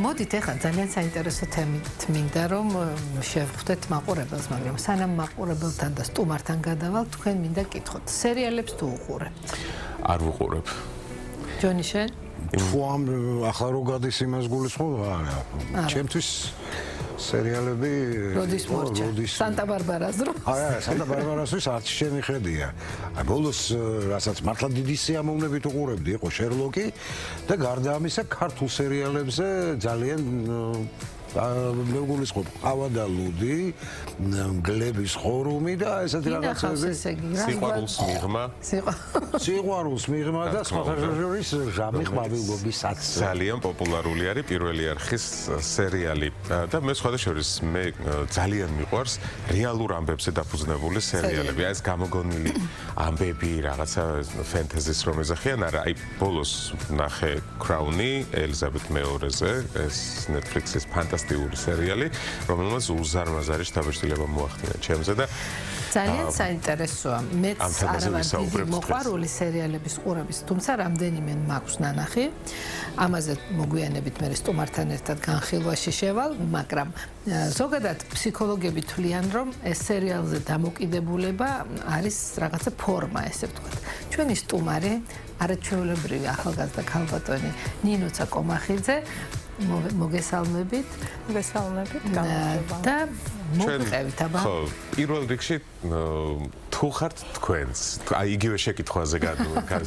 მოდით ახლა ძალიან საინტერესო თემით მინდა რომ შევხვდეთ მაყურებელს, მაგრამ სანამ მაყურებელთან და სტუმართან გადავალ, თქვენ მინდა გკითხოთ, სერიალებს თუ უყურებთ? არ ვუყურებ. ჯონი შენ? თუ ამ ახლა რო გადის იმას გულისხმობ, არა. ჩემთვის სერიალები როდის მორჩა? სანტა-ბარბარას დრო? არა, სანტა-ბარბარასთვის არც შემიხედია. აი ბოლოს რასაც მართლა დიდი სიამოვნებით უყურებდი, იყო შერლოკი და გარდა ამისა ქართულ სერიალებზე ძალიან მე გულისხმობ ყავა და ლუდი, გლების ხორუმი და ესეთი რაღაცები. სიყვარულს მიღმა. სიყვარულს მიღმა და სხვა ჟანრის ჟამი ყვავილობისაც. ძალიან პოპულარული არის პირველი არხის სერიალი და მე სხვადასხვა მე ძალიან მიყვარს რეალურ ამბებზე დაფუძნებული სერიალები. აი ეს გამოგონილი ამბები, რაღაცა ფენტეზის რომ ეძახიან, არა, აი ბოლოს ნახე კრაუნი ელიზაბეთ მეორეზე, ეს Netflix-ის ფანტასტიკური სერიალი, რომელმაც უზარმაზარი შთაბეჭდილება მოახდინა ჩემზე და ძალიან საინტერესოა. მეც არ ვარ დიდი მოყვარული სერიალების ყურების, თუმცა რამდენიმე მაქვს ნანახი. ამაზე მოგვიანებით მე სტუმართან ერთად განხილვაში შევალ, მაგრამ ზოგადად ფსიქოლოგები თვლიან, რომ ეს სერიალზე დამოკიდებულება არის რაღაცა ფორმა, ესე ვთქვათ. ჩვენი სტუმარი, არაჩვეულებრივი ახალგაზრდა ქალბატონი ნინოცა კომახიძე, მოგესალმებით. მოგესალმებით. და მოგწევით აბა. ხო, პირველ რიგში თუ ხართ თქვენს, აი იგივე შეკითხვაზე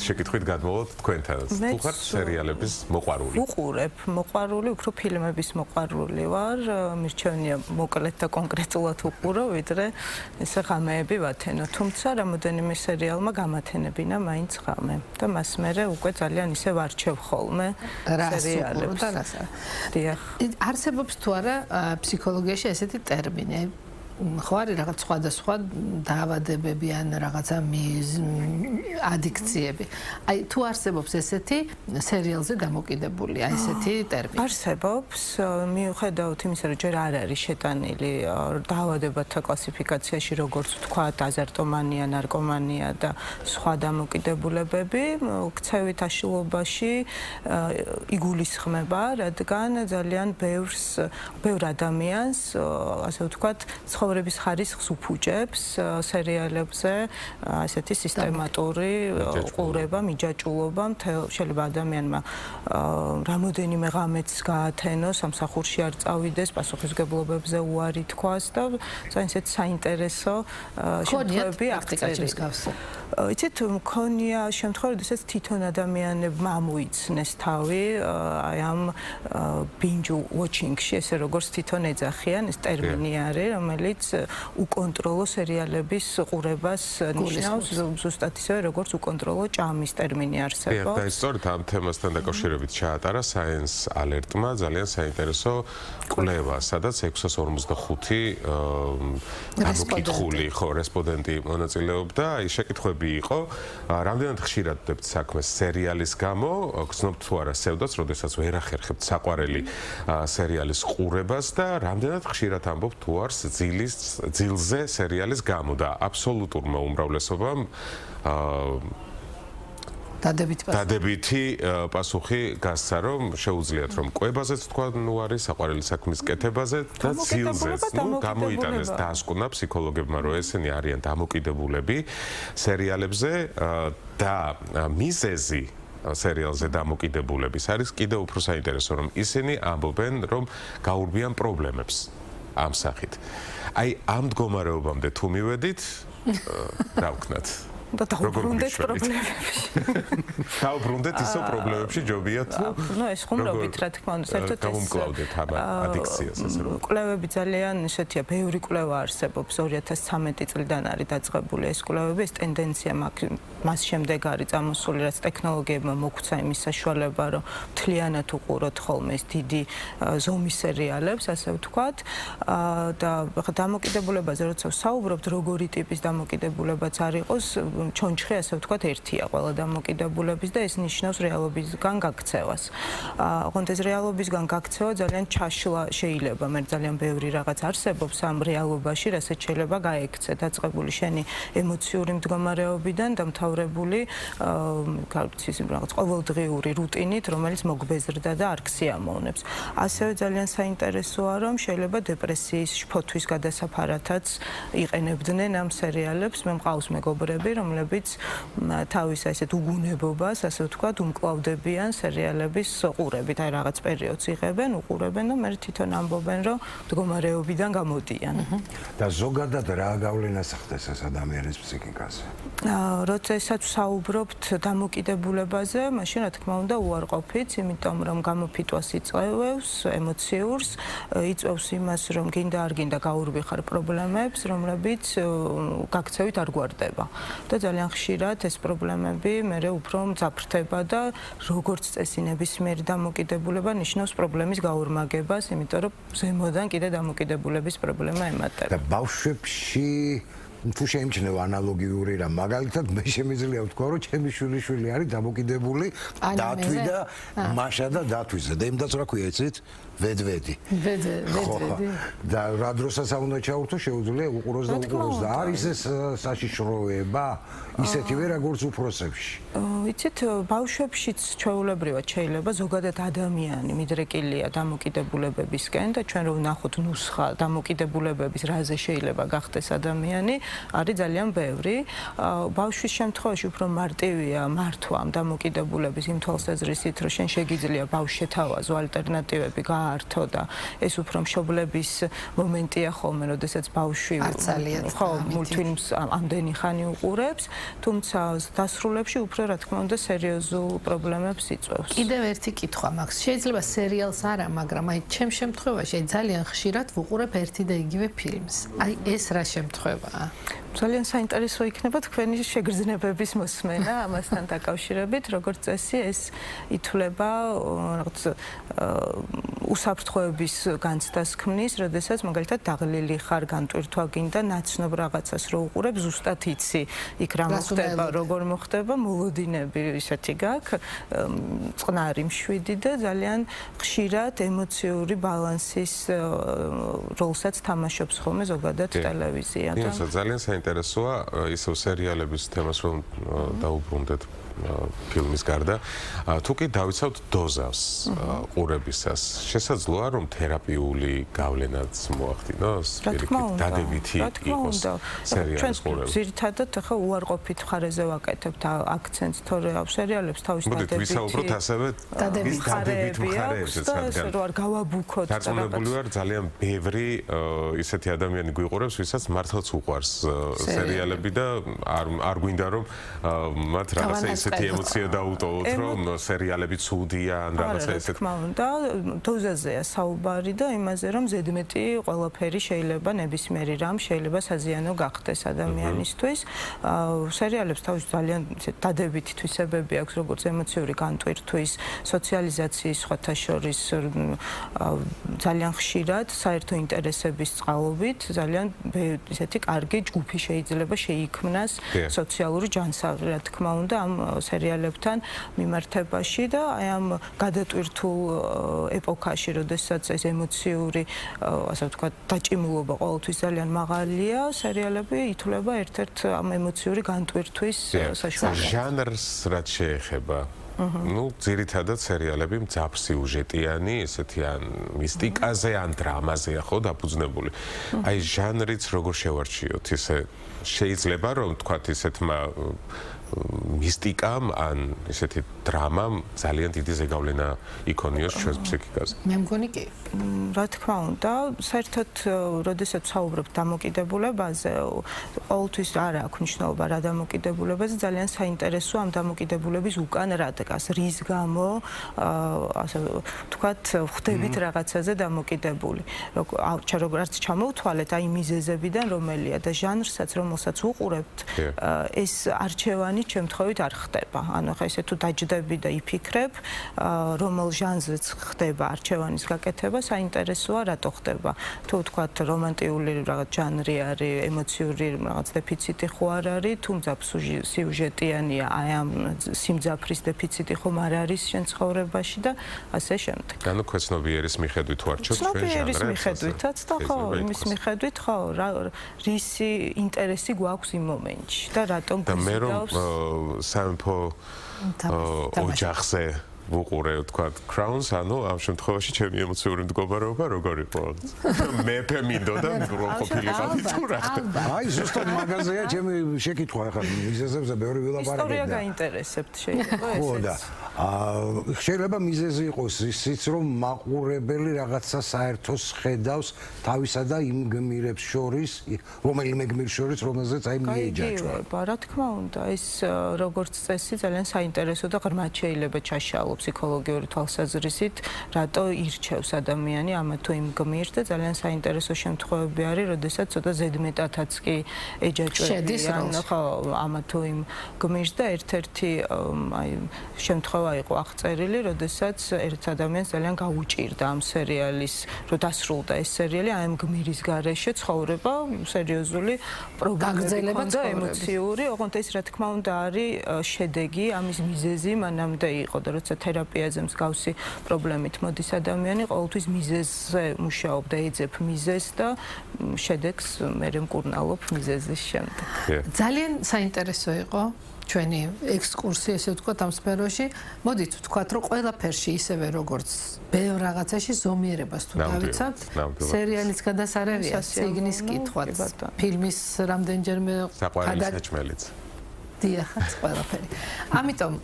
შეკითხვით გადმოვოთ თქვენთანაც. თუ ხართ სერიალების მოყვარული? ვუყურებ, მოყვარული, უფრო ფილმების მოყვარული ვარ. მირჩევნია მოკლედ და კონკრეტულად უყურო, ვიდრე ესე ღამეები ვათენო. თუმცა რამოდენიმე სერიალმა გამათენებინა მაინც ღამე და მას მერე უკვე ძალიან ისე ვარჩევ ხოლმე სერიალებს. დიახ. არსებობს თუ არა ფსიქოლოგიაში ესეთი ტერმინი? ხო არის რაღაც სხვადასხვა დაავადებები ან რაღაცა ადიქციები. აი თუ არსებობს ესეთი სერიალზე დამოკიდებული, აი ესეთი ტერმინი. არსებობს, მიუხედავად იმისა, რომ ჯერ არ არის შეტანილი დაავადებათა კლასიფიკაციაში, როგორც ვთქვათ, აზარტომანია, ნარკომანია და სხვა დამოკიდებულებები, ქცევით აშლობაში იგულისხმება, რადგან ძალიან ბევრ ადამიანს, ასე ვთქვათ, ცხოვრების ხარისხს უფუჭებს სერიალებზე ასეთი სისტემატური ყურება, მიჯაჭულობა, შეიძლება ადამიანმა რამოდენიმე ღამეც გაათენოს, სამსახურში არ წავიდეს, პასუხისმგებლობებზე უარი თქვას და ესეთი საინტერესო შემთხვევები აღწერილ. იცით, მქონია შემთხვევა, როდესაც თვითონ ადამიანებმა ამოიცნეს თავი აი ამ binge watching-ში, ესე როგორც თვითონ ეძახიან, ეს ტერმინი არის, რომელიც უკონტროლო სერიალების ყურებას ნიშნავს, ზუსტად ისევე როგორც უკონტროლო ჭამის ტერმინი არსებობს. და სწორედ ამ თემასთან დაკავშირებით ჩაატარა Science Alert-მა ძალიან საინტერესო კვლევა, სადაც 645 გამოკითხული რესპონდენტი მონაწილეობდა. აი შეკითხვები იყო, რამდენად ხშირად ვდებთ საქმეს სერიალის გამო, გრძნობთ თუ არა სევდაც, როდესაც ვერ ახერხებთ საყვარელი სერიალის ყურებას და რამდენად ხშირად ამბობთ თუ არს ძილზე სერიალის გამო და აბსოლუტურმა უმრავლესობამ დადებითი პასუხი გასცა, რომ შეუძლიათ რომ კვებაზეც თქვა ნუ არის საყვარელი საქმის კეთებაზე და ძილზეც, ნუ გამოიტანეს დაასკვნა ფსიქოლოგებმა, რომ ესენი არიან დამოკიდებულები სერიალებზე და მიზეზი სერიალზე დამოკიდებულების არის კიდევ უფრო საინტერესო, რომ ისინი ამბობენ, რომ გაურბიან პრობლემებს ამ სახით. აი ამ მდგომარეობამდე თუ მივედით, რა ვქნათ? და დაუბრუნდეთ პრობლემებში. დაუბრუნდეთ ისო პრობლემებში ჯობია თუ ნუ ეს ხუმრობით რა თქმა უნდა, საერთოდ გამომკლავდეთ ამ ადიქციას ესე რომ. კვლევები ძალიან ისეთია, ბევრი კვლევა არსებობს 2013 წლიდან არის დაწყებული ეს კვლევები, ეს ტენდენცია მას შემდეგ არის წამოსული, რაც ტექნოლოგიებმა მოგვცა იმის საშუალება, რომ მთლიანად უყუროთ ხოლმე ეს დიდი ზომის სერიალებს, ასე ვთქვათ, და დამოკიდებულებაზე როცა ვსაუბრობთ, როგორი ტიპის დამოკიდებულებაც არ იყოს, ჩონჩხი, ასე ვთქვათ, ერთია ყველა დამოკიდებულების და ეს ნიშნავს რეალობისგან გაქცევას. ოღონდ ეს რეალობისგან გაქცევა ძალიან ჩაშლა შეიძლება, მე ძალიან ბევრი რაღაც არსებობს ამ რეალობაში, რასაც შეიძლება გაექცე, დაწყებული შენი ემოციური მდგომარეობიდან დამთავრებული რაღაც ყოველდღიური რუტინით, რომელიც მოგბეზრდა და არ გსიამოვნებს. ასევე ძალიან საინტერესოა, რომ შეიძლება დეპრესიის შფოთვის გადასაფარათაც იყენებდნენ ამ სერიალებს. მე მყავს მეგობრები, რომლებიც თავის ესეთ უგუნებობას, ასე ვთქვათ, უმკლავდებიან სერიალების ყურებით. აი რაღაც პერიოდს იღებენ, უყურებენ და მე თვითონ ამბობენ, რომ მდგომარეობიდან გამოდიან. და ზოგადად რა გავლენას ახდენს ეს ადამიანის ფსიქიკაზე? როდესაც საუბრობთ დამოკიდებულებაზე, მაშინ რა თქმა უნდა უარყოფით, იმიტომ რომ გამოფიტვას იწევს, ემოციურს, იწევს იმას, რომ გინდა არ გინდა გაურვიხარ პრობლემებს, რომლებიც გაქცევით არ გვარდება. და ძალიან ხშირად ეს პრობლემები მერე უფრო მძაფრდება და როგორც წესი ნებისმიერი დამოკიდებულება ნიშნავს პრობლემის გაურმაგებას, იმიტომ რომ ზემოდან კიდე დამოკიდებულების პრობლემა ემატება. და ბავშვებში თუ შეიმჩნევა ანალოგიური რამ, მაგალითად მე შემიძლია ვთქვა, რომ ჩემი შვილიშვილი არის დამოკიდებული დათვი და მაშა და დათვიზე. და იმდაც რა ქვია, იცით? ვედვედი. ვედვედი. და რა დროსაც უნდა ჩაურთო, შეუძლია უყუროს და უყუროს და არის ეს საშიშროება ისეთივე როგორც უფროსებში. იცით, ბავშვებშიც ჩვეულებრივად შეიძლება ზოგადად ადამიანი მიდრეკილია დამოკიდებულებებისკენ და ჩვენ რო ვნახოთ ნუსხა დამოკიდებულებების რაზე შეიძლება გახდეს ადამიანი, არის ძალიან ბევრი. ბავშვის შემთხვევაში უფრო მარტივია მართვა ამ დამოკიდებულების იმ თვალსაზრისით, რომ შენ შეგიძლია ბავშვს შეთავაზო ალტერნატივები გაართო და ეს უფრო მშობლების მომენტია ხოლმე, როდესაც ბავშვი მულტფილმს ამდენი ხანი უყურებს, თუმცა დასრულებში უფრო რა თქმა უნდა სერიოზულ პრობლემებს იწვევს. კიდევ ერთი კითხვა მაქვს. შეიძლება სერიალს არა, მაგრამ აი ჩემ შემთხვევაში ძალიან ხშირად ვუყურებ ერთი და იგივე ფილმს. აი ეს რა შემთხვევაა? ძალიან საინტერესო იქნება თქვენი შეგრძნებების მოსმენა ამასთან დაკავშირებით, როგორც წესი ეს ითვლება რაღაც უსაფრთხოების განცდას ქმნის, როდესაც მაგალითად დაღლილი ხარ, განტვირთვა გინდა, ნაცნობ რაღაცას რო უყურებ, ზუსტად იცი იქ რა მოხდება, როგორ მოხდება, მოლოდინები ისეთი გაქვს, წყნარი მშვიდი და ძალიან ხშირად ემოციური ბალანსის როლსაც თამაშობს ხოლმე ზოგადად ტელევიზია და ძალიან საინტერესოა ისევ სერიალების თემას რომ დაუბრუნდეთ ფილმის გარდა. თუ კი დავიცავთ დოზავს ყურებისას, შესაძლოა რომ თერაპიული გავლენაც მოახდინოს? დადებითი იყოს სერიალის ყურება. ძირითადად ახლა უარყოფით მხარეზე ვაკეთებთ აქცენტს, თორე ამ სერიალებს თავის დადებითი. ვისაუბროთ ასევე დადებითი მხარეებზე, სადღაც რო არ გავაბუქოთ. დარწმუნებული ვარ, ძალიან ბევრი ისეთი ადამიანი გვიყურებს, ვისაც მართლაც უყვარს სერიალები და არ გვინდა რომ მათ რაღაცა ესეთი ემოცია დაუტოვოთ, რომ სერიალები ცუდია ან რაღაცა ესეთი. რა თქმა უნდა, დოზაზეა საუბარი და იმაზე, რომ ზედმეტი ყველაფერი შეიძლება ნებისმიერი რამ შეიძლება საზიანო გახდეს ადამიანისთვის. სერიალებს თავის ძალიან დადებითი თვისებები აქვს, როგორც ემოციური განტვირთვის, სოციალიზაციის სხვათა შორის ძალიან ხშირად საერთო ინტერესების წყალობით ძალიან ისეთი კარგი ჯგუფი შეიძლება შეიქმნას სოციალური ჯანსაღი, რა თქმა უნდა, ამ სერიალებთან მიმართებაში და აი ამ გადატვირთულ ეპოქაში, როდესაც ეს ემოციური, ასე ვთქვათ, დაჭიმულობა ყოველთვის ძალიან მაღალია, სერიალები ითვლება ერთ-ერთ ამ ემოციური განტვირთვის საშუალებას. ჟანრს რაც შეეხება, ну, ძირითადად სერიალები მძაფრ სიუჟეტიანი, ესეთი ან მისტიკაზე, ან დრამაზეა ხო დაფუძნებული. აი ჟანრიც როგორ შევარჩიოთ, ისე შეიძლება რომ თქვათ ისეთმა მისტიკამ ან ესეთი დრამამ ძალიან დიდი ზეგავლენა იქონიოს ჩვენს ფსიქიკაზე. მე მგონი კი. რა თქმა უნდა, საერთოდ როდესაც საუბრობთ დამოკიდებულებაზე, ყოველთვის არ აქვს მნიშვნელობა რა დამოკიდებულებაზე, ძალიან საინტერესოა ამ დამოკიდებულების უკან რა დგას, რის გამო, ასე ვთქვათ, ხვდებით რაღაცაზე დამოკიდებული. როგორც ჩამოვთვალეთ, აი მიზეზებიდან რომელია და ჟანრსაც, რომელსაც უყურებთ, ეს არჩევანი არჩევანის შემთხვევით არ ხდება. ანუ ხა ესე თუ დაჯდები და იფიქრებ, რომელ ჟანრზეც ხდება არჩევანის გაკეთება, საინტერესოა რატო ხდება. თუ ვთქვათ რომანტიული რაღაც ჟანრი არის, ემოციური რაღაც დეფიციტი ხო არ არის, თუმცა სიუჟეტიანია, აი ამ სიმძაფრის დეფიციტი ხომ არ არის შენ ცხოვრებაში და ასე შემდეგ. ანუ ქვეცნობიერის მიხედვით ვარჩევთ ჩვენ ჟანრებს. ცნობიერის მიხედვითაც და ხო, იმის მიხედვით ხო, რისი ინტერესი გვაქვს იმ მომენტში და რატომ და მე რომ სამეფო ოჯახზე ვუყურე თქვა Crowns, ანუ ამ შემთხვევაში ჩემი ემოციური მდგომარეობა როგორ იყო? მეფე მინდოდა რომ ყოფილიყავი თუ რა ხდება? აი ზუსტად მაგაზეა ჩემი შეკითხვა ახლა მიზეზებზე ბევრი ვილაპარაკებდა. ისტორია გაინტერესებთ შეიძლება ხო და ესეც. შეიძლება მიზეზი იყოს ისიც რომ მაყურებელი რაღაცა საერთოს ხედავს თავისა და იმ გმირებს შორის, რომელიმე გმირს შორის, რომელზეც აი მიეჯაჭვა. რა თქმა უნდა, ეს როგორც წესი ძალიან საინტერესო და ღრმად შეიძლება ჩაშალო ფსიქოლოგიური თვალსაზრისით, რატო ირჩევს ადამიანი ამ თუ იმ გმირს და ძალიან საინტერესო შემთხვევები არის, როდესაც ცოტა ზედმეტადაც კი ეჯაჭვებიან, ხო, ამ თუ იმ გმირს და ერთ-ერთი აი შემთხვევა იყო აღწერილი, როდესაც ერთ ადამიანს ძალიან გაუჭირდა ამ სერიალის, რომ დასრულდა ეს სერიალი, აი ამ გმირის გარეშე ცხოვრება სერიოზული პრობლემები ჰქონდა, ემოციური, ოღონდ ეს რა თქმა უნდა არის შედეგი, ამის მიზეზი მანამდე იყო და როცა თერაპიაზე მსგავსი პრობლემით მოდის ადამიანი, ყოველთვის მიზეზზე მუშაობდა, ეძებ მიზეზს და შედეგს მერე მკურნალობ მიზეზის შემდეგ. ძალიან საინტერესო იყო ჩვენი ექსკურსია, ესე ვთქვათ, ამ სფეროში. მოდით ვთქვათ, რომ ყველაფერში ისევე როგორც ბევრ რაღაცაში ზომიერებას თუ დავიცავთ, სერიალის გადასარევია, ციგნის კითხვაც, ფილმის რამდენჯერმე საყვარელსაჭმელიც. დიახაც, ყველაფერი. ამიტომ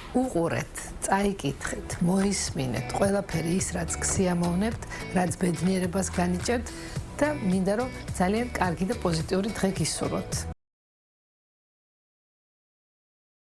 უყურეთ, წაიკითხეთ, მოისმინეთ, ყველაფერი ის, რაც გსიამოვნებთ, რაც ბედნიერებას განიჭერთ და მინდა რომ ძალიან კარგი და პოზიტიური დღე გისურვოთ.